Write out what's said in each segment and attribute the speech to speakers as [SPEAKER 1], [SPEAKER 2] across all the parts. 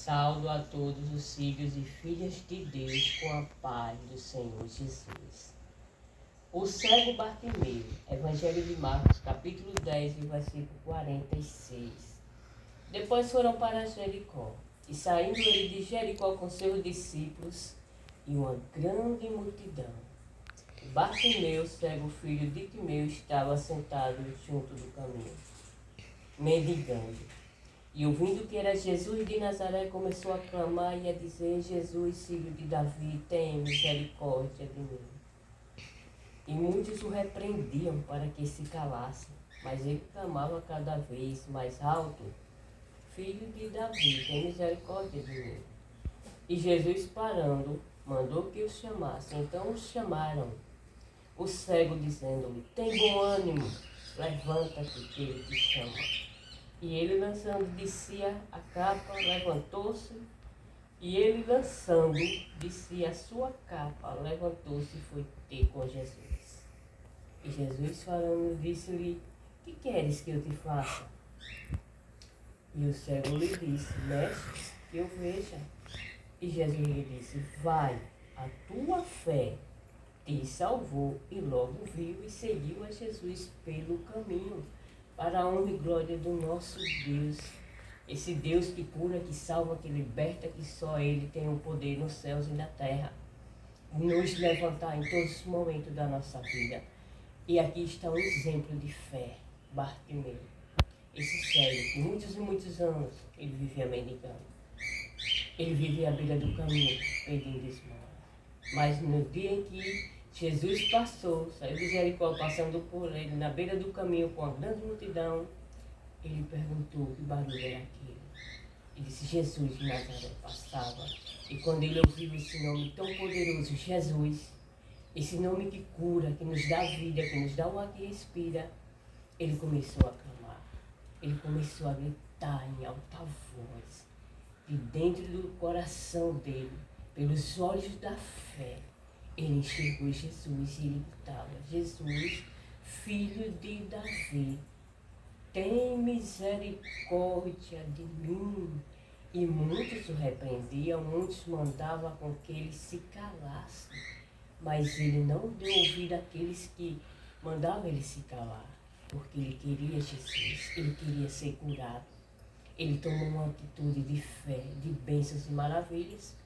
[SPEAKER 1] Saldo a todos os filhos e filhas de Deus com a paz do Senhor Jesus. O cego Bartimeu, Evangelho de Marcos, capítulo 10, versículo 46. Depois foram para Jericó, e saindo ele de Jericó com seus discípulos e uma grande multidão. Bartimeu, cego filho de Timeu, estava sentado junto do caminho, mendigando. E ouvindo que era Jesus de Nazaré, começou a clamar e a dizer: Jesus, filho de Davi, tem misericórdia de mim. E muitos o repreendiam para que se calasse, mas ele clamava cada vez mais alto: Filho de Davi, tem misericórdia de mim. E Jesus, parando, mandou que os chamassem. Então os chamaram. O cego, dizendo-lhe: Tem bom ânimo, levanta-te, que ele te chama. E ele, lançando de si a capa, levantou-se. E ele, lançando de si a sua capa, levantou-se e foi ter com Jesus. E Jesus, falando, disse-lhe: Que queres que eu te faça? E o cego lhe disse: Mestre, que eu veja. E Jesus lhe disse: Vai, a tua fé te salvou. E logo viu e seguiu a Jesus pelo caminho, para a honra e glória do nosso Deus. Esse Deus que cura, que salva, que liberta, que só Ele tem o poder nos céus e na terra. Nos levantar em todos os momentos da nossa vida. E aqui está um exemplo de fé, Bartimeu. Esse cego, que muitos e muitos anos, ele vivia mendigando. Ele vivia à beira do caminho, pedindo esmola. Mas no dia em que Jesus passou, saiu de Jericó, passando por ele, na beira do caminho com a grande multidão, ele perguntou que barulho era aquele. Ele disse: Jesus de Nazaré passava. E quando ele ouviu esse nome tão poderoso, Jesus, esse nome que cura, que nos dá vida, que nos dá o ar que respira, ele começou a clamar. Ele começou a gritar em alta voz, de dentro do coração dele, pelos olhos da fé. Ele enxergou Jesus e ele gritava: Jesus, filho de Davi, tem misericórdia de mim. E muitos o repreendiam, muitos mandavam com que ele se calasse. Mas ele não deu ouvido àqueles que mandavam ele se calar, porque ele queria Jesus, ele queria ser curado. Ele tomou uma atitude de fé, de bênçãos e maravilhas,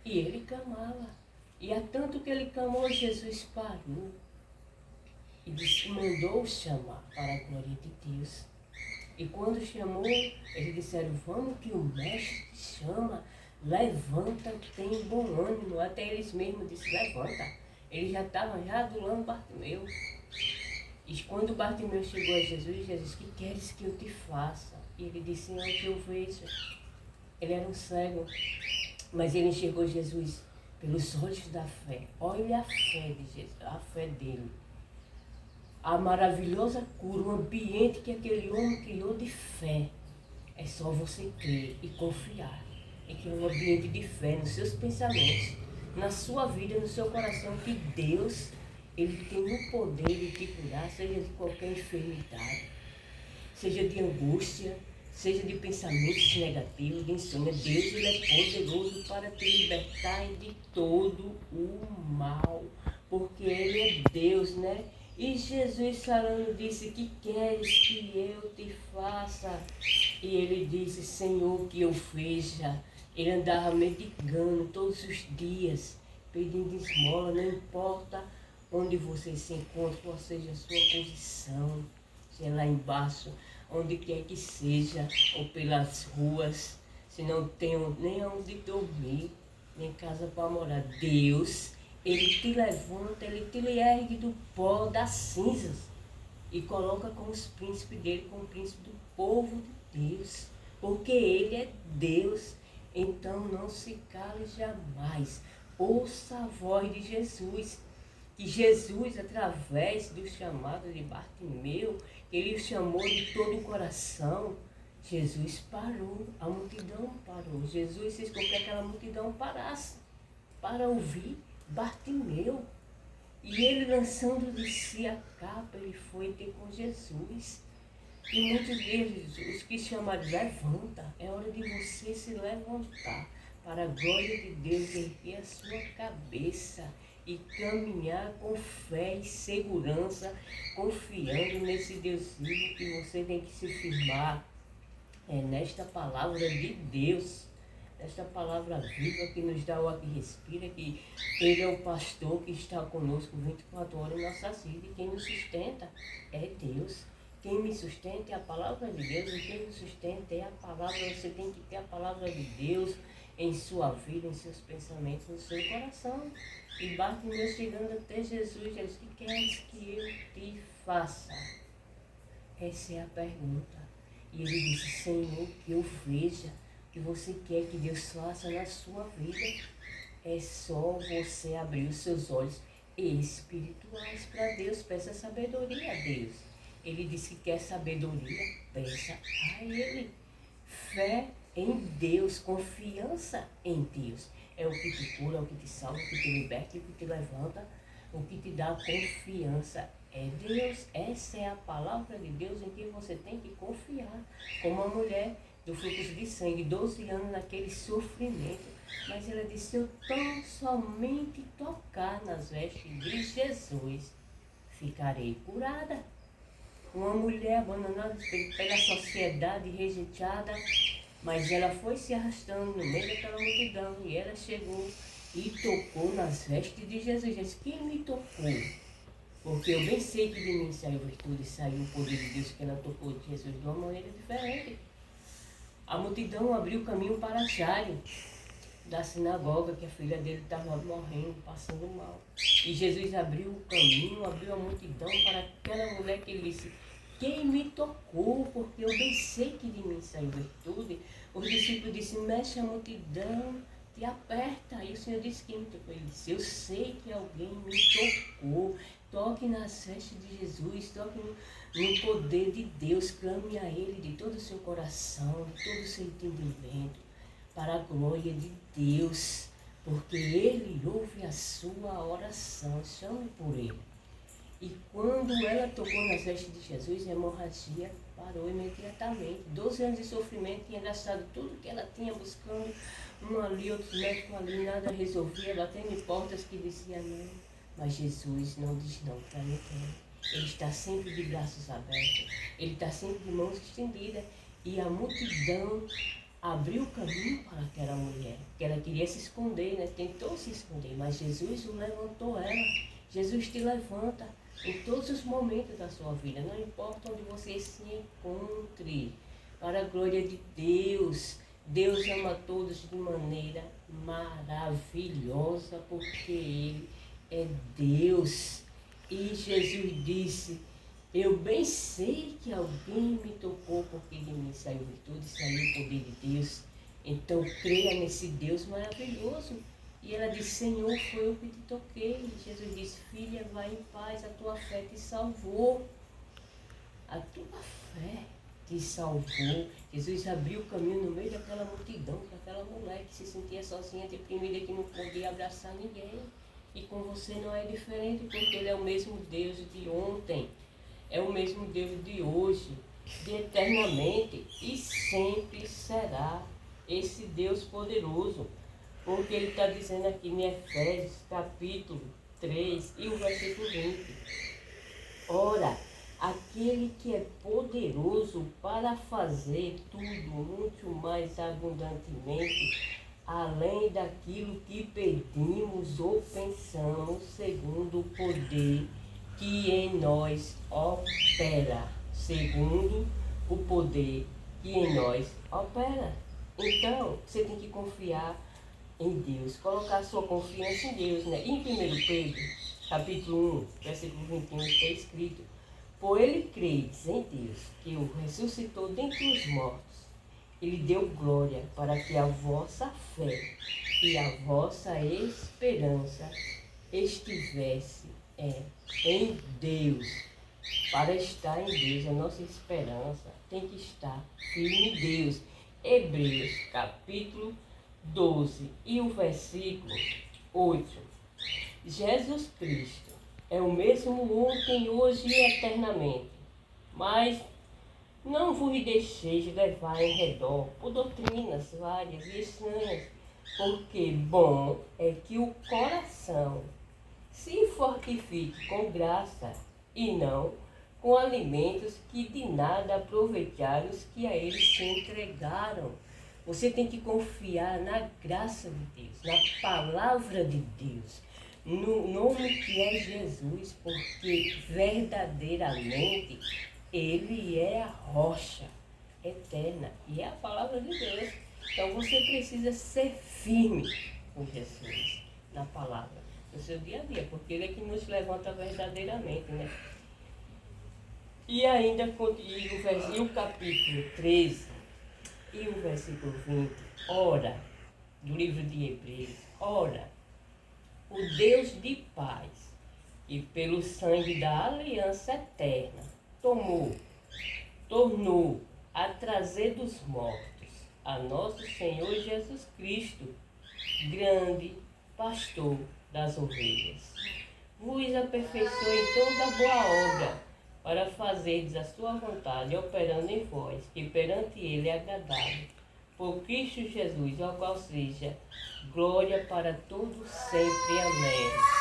[SPEAKER 1] e ele clamava. E há tanto que ele clamou, Jesus parou e mandou chamar para a glória de Deus. E quando chamou, eles disseram: Vamos que o mestre te chama, levanta, tem bom ânimo. Até eles mesmos disseram: Levanta. Eles já estavam adulando Bartimeu. E quando Bartimeu chegou a Jesus, Jesus: Que queres que eu te faça? E ele disse: Senhor, que eu veja. Ele era um cego, mas ele enxergou Jesus pelos olhos da fé. Olha a fé de Jesus, a fé dele. A maravilhosa cura, o ambiente que aquele homem criou de fé. É só você crer e confiar em que é um ambiente de fé nos seus pensamentos, na sua vida, no seu coração, que Deus, Ele tem o poder de te curar, seja de qualquer enfermidade, seja de angústia, seja de pensamentos negativos, de insônia. Deus, Ele é poderoso para te libertar de todo o mal, porque Ele é Deus, né? E Jesus falando disse: Que queres que eu te faça? E ele disse: Senhor, que eu veja. Ele andava mendigando todos os dias, pedindo esmola, não importa onde você se encontra, qual seja a sua posição, se é lá embaixo, onde quer que seja, ou pelas ruas, se não tem nem onde dormir, nem casa para morar. Deus, Ele te levanta, Ele te ergue do pó das cinzas e coloca com os príncipes dele, com o príncipe do povo de Deus, porque Ele é Deus. Então não se cale jamais, ouça a voz de Jesus, que Jesus, através do chamado de Bartimeu, Ele o chamou de todo o coração. Jesus parou, a multidão parou. Jesus fez com que aquela multidão parasse para ouvir Bartimeu. E ele, lançando de si a capa, ele foi ter com Jesus. E muitos deles, os que chamam de levanta, é hora de você se levantar para a glória de Deus, erguer a sua cabeça e caminhar com fé e segurança, confiando nesse Deus vivo que você tem que se firmar. É nesta palavra de Deus, nesta palavra viva que nos dá o ar que respira, que Ele é o pastor que está conosco 24 horas em nossa vida, e quem nos sustenta é Deus. Quem me sustenta é a palavra de Deus, e quem me sustenta é a palavra. Você tem que ter a palavra de Deus em sua vida, em seus pensamentos, no seu coração. E Bartimeu chegando até Jesus, ele disse: o que queres que eu te faça? Essa é a pergunta. E ele disse: Senhor, que eu veja o que você quer que Deus faça na sua vida. É só você abrir os seus olhos espirituais para Deus. Peça sabedoria a Deus. Ele disse que quer sabedoria, peça a Ele. Fé em Deus, confiança em Deus. É o que te cura, é o que te salva, é o que te liberta, é o que te levanta, o que te dá confiança. É Deus. Essa é a palavra de Deus em que você tem que confiar. Como a mulher do fluxo de sangue, 12 anos naquele sofrimento. Mas ela disse: eu tão somente tocar nas vestes de Jesus, ficarei curada. Uma mulher abandonada pela sociedade, rejeitada, mas ela foi se arrastando no meio daquela multidão e ela chegou e tocou nas vestes de Jesus. Ela disse: quem me tocou? Porque eu bem sei que de mim saiu virtude, saiu o poder de Deus, que ela tocou de Jesus de uma maneira diferente. A multidão abriu o caminho para Jairo, da sinagoga, que a filha dele estava morrendo, passando mal. E Jesus abriu o caminho, abriu a multidão para aquela mulher, que ele disse: quem me tocou? Porque eu bem sei que de mim saiu virtude. Os discípulos disseram: mexe a multidão, te aperta. E o Senhor disse: quem me tocou? Ele disse: eu sei que alguém me tocou. Toque nas vestes de Jesus, toque no poder de Deus, clame a Ele de todo o seu coração, de todo o seu entendimento, para a glória de Deus, porque Ele ouve a sua oração. Chame por Ele. E quando ela tocou nas vestes de Jesus, a hemorragia parou imediatamente. 12 anos de sofrimento, tinha gastado tudo que ela tinha buscando, um ali, outro médico ali, nada resolvia, batendo em portas que dizia não. Mas Jesus não diz não para ninguém. Ele está sempre de braços abertos, Ele está sempre de mãos estendidas. E a multidão abriu o caminho para aquela mulher, que ela queria se esconder, né? Tentou se esconder, mas Jesus levantou ela. Jesus te levanta em todos os momentos da sua vida, não importa onde você se encontre, para a glória de Deus. Deus ama todos de maneira maravilhosa, porque Ele é Deus. E Jesus disse: eu bem sei que alguém me tocou, porque de mim saiu virtude, saiu o poder de Deus. Então creia nesse Deus maravilhoso. E ela disse: Senhor, foi eu que te toquei. E Jesus disse: filha, vai em paz, a tua fé te salvou. A tua fé te salvou. Jesus abriu o caminho no meio daquela multidão, para aquela mulher que se sentia sozinha, deprimida, que não podia abraçar ninguém. E com você não é diferente, porque Ele é o mesmo Deus de ontem, é o mesmo Deus de hoje, de eternamente, e sempre será esse Deus poderoso. Porque Ele está dizendo aqui em Efésios capítulo 3 e o versículo 20. Ora, aquele que é poderoso para fazer tudo muito mais abundantemente, além daquilo que pedimos ou pensamos, segundo o poder que em nós opera. Segundo o poder que em nós opera. Então, você tem que confiar em Deus, colocar sua confiança em Deus, né? E em 1 Pedro, capítulo 1, versículo 21, está escrito: por ele credes em Deus, que o ressuscitou dentre os mortos, Ele deu glória para que a vossa fé e a vossa esperança estivesse em Deus. Para estar em Deus, a nossa esperança tem que estar firme em Deus. Hebreus capítulo 12 e o versículo 8. Jesus Cristo é o mesmo ontem, hoje e eternamente. Mas Não vos deixeis levar em redor por doutrinas várias e estranhas, porque bom é que o coração se fortifique com graça e não com alimentos que de nada aproveitaram os que a eles se entregaram. Você tem que confiar na graça de Deus, na palavra de Deus, no nome que é Jesus, porque verdadeiramente Ele é a rocha eterna e é a palavra de Deus. Então você precisa ser firme com Jesus na palavra, no seu dia a dia, porque Ele é que nos levanta verdadeiramente, né? E ainda e o capítulo 13 e o versículo 20, ora, do livro de Hebreus, ora, o Deus de paz, e pelo sangue da aliança eterna, tornou a trazer dos mortos a nosso Senhor Jesus Cristo, grande pastor das ovelhas. Vos aperfeiçoe em toda boa obra, para fazerdes a sua vontade, operando em vós, que perante Ele é agradável, por Cristo Jesus, ao qual seja glória para todos sempre. Amém.